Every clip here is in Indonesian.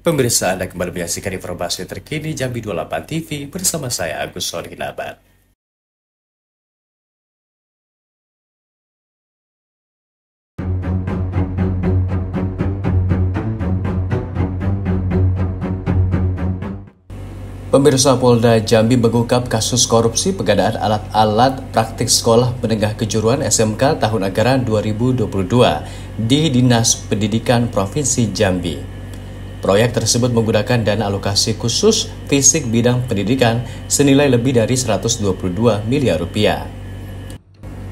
Pemirsa, Anda kembali menyaksikan informasi terkini Jambi 28 TV bersama saya Agus Solihinabar. Pemirsa, Polda Jambi mengungkap kasus korupsi pengadaan alat-alat praktik sekolah menengah kejuruan SMK tahun anggaran 2022 di Dinas Pendidikan Provinsi Jambi. Proyek tersebut menggunakan dana alokasi khusus fisik bidang pendidikan senilai lebih dari 122 miliar rupiah.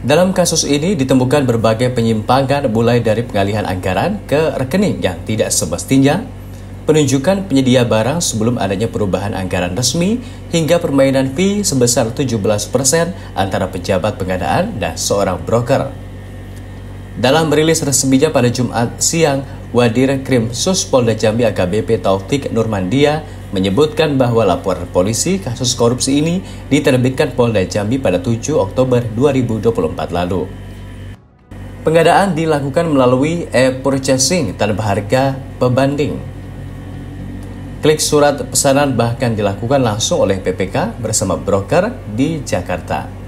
Dalam kasus ini ditemukan berbagai penyimpangan mulai dari pengalihan anggaran ke rekening yang tidak semestinya, penunjukan penyedia barang sebelum adanya perubahan anggaran resmi, hingga permainan fee sebesar 17% antara pejabat pengadaan dan seorang broker. Dalam rilis resminya pada Jumat siang, Wadir Krim Sus Polda Jambi AKBP Taufik Nurmandia menyebutkan bahwa laporan polisi kasus korupsi ini diterbitkan Polda Jambi pada 7 Oktober 2024 lalu. Pengadaan dilakukan melalui e-purchasing tanpa harga pembanding. Klik surat pesanan bahkan dilakukan langsung oleh PPK bersama broker di Jakarta.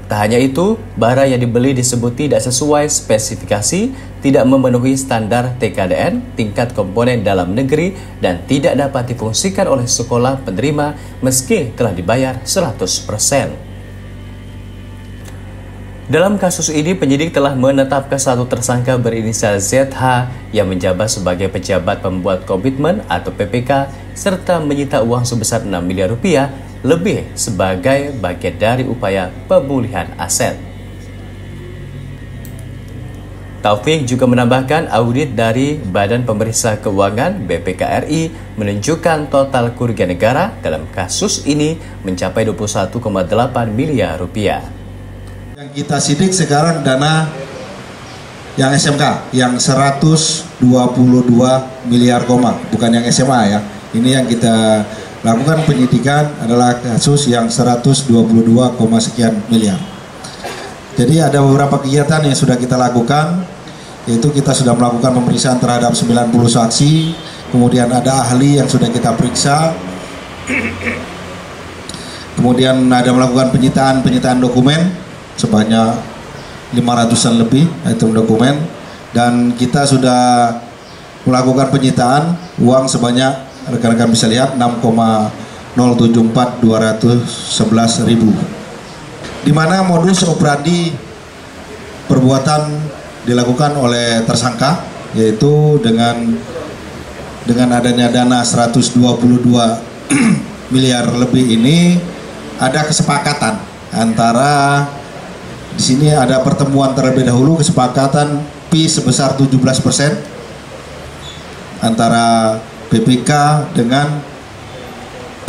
Tak hanya itu, barang yang dibeli disebut tidak sesuai spesifikasi, tidak memenuhi standar TKDN, tingkat komponen dalam negeri, dan tidak dapat difungsikan oleh sekolah penerima meski telah dibayar 100%. Dalam kasus ini, penyidik telah menetapkan satu tersangka berinisial ZH yang menjabat sebagai pejabat pembuat komitmen atau PPK serta menyita uang sebesar 6 miliar rupiah lebih sebagai bagian dari upaya pemulihan aset. Taufik juga menambahkan audit dari Badan Pemeriksa Keuangan BPK-RI menunjukkan total kerugian negara dalam kasus ini mencapai 21,8 miliar rupiah. Yang kita sidik sekarang dana yang SMK yang 122 miliar bukan yang SMA ya. Ini yang kita lakukan penyidikan adalah kasus yang 122, sekian miliar. Jadi ada beberapa kegiatan yang sudah kita lakukan, yaitu kita sudah melakukan pemeriksaan terhadap 90 saksi, kemudian ada ahli yang sudah kita periksa, kemudian ada melakukan penyitaan dokumen sebanyak 500-an lebih item dokumen, dan kita sudah melakukan penyitaan uang sebanyak, rekan-rekan bisa lihat, 6,074.211 ribu, di mana modus operandi perbuatan dilakukan oleh tersangka, yaitu dengan adanya dana 122 miliar lebih ini ada kesepakatan antara, di sini ada pertemuan terlebih dahulu, kesepakatan fee sebesar 17% antara BPK dengan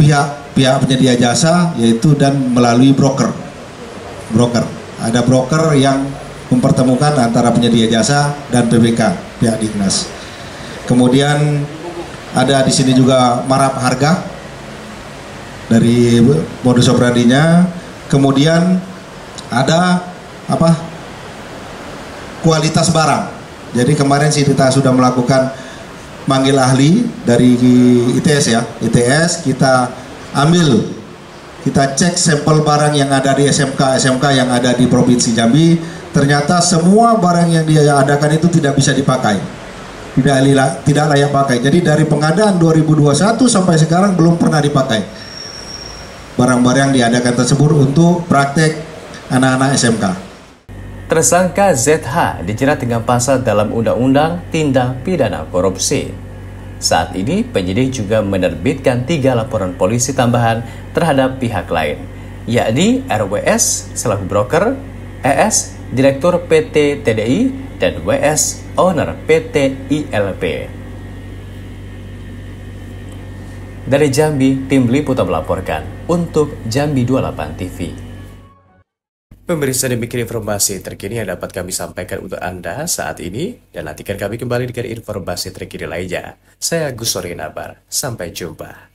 pihak penyedia jasa, yaitu dan melalui broker. Ada broker yang mempertemukan antara penyedia jasa dan BPK, pihak Dignas. Kemudian ada di sini juga markup harga dari modus operandinya. Kemudian ada kualitas barang. Jadi kemarin sih kita sudah melakukan manggil ahli dari ITS ya. ITS kita ambil, kita cek sampel barang yang ada di SMK yang ada di Provinsi Jambi. Ternyata semua barang yang dia adakan itu tidak bisa dipakai, tidak layak pakai. Jadi dari pengadaan 2021 sampai sekarang belum pernah dipakai barang-barang yang diadakan tersebut untuk praktek anak-anak SMK. Tersangka ZH dijerat dengan pasal dalam Undang-Undang Tindak Pidana Korupsi. Saat ini, penyidik juga menerbitkan 3 laporan polisi tambahan terhadap pihak lain, yakni RWS selaku broker, ES Direktur PT TDI, dan WS Owner PT ILP. Dari Jambi, tim liputan melaporkan untuk Jambi 28 TV. Pemirsa, demikian informasi terkini yang dapat kami sampaikan untuk Anda saat ini, dan nantikan kami kembali dengan informasi terkini lainnya. Saya Agus Solihinabar, sampai jumpa.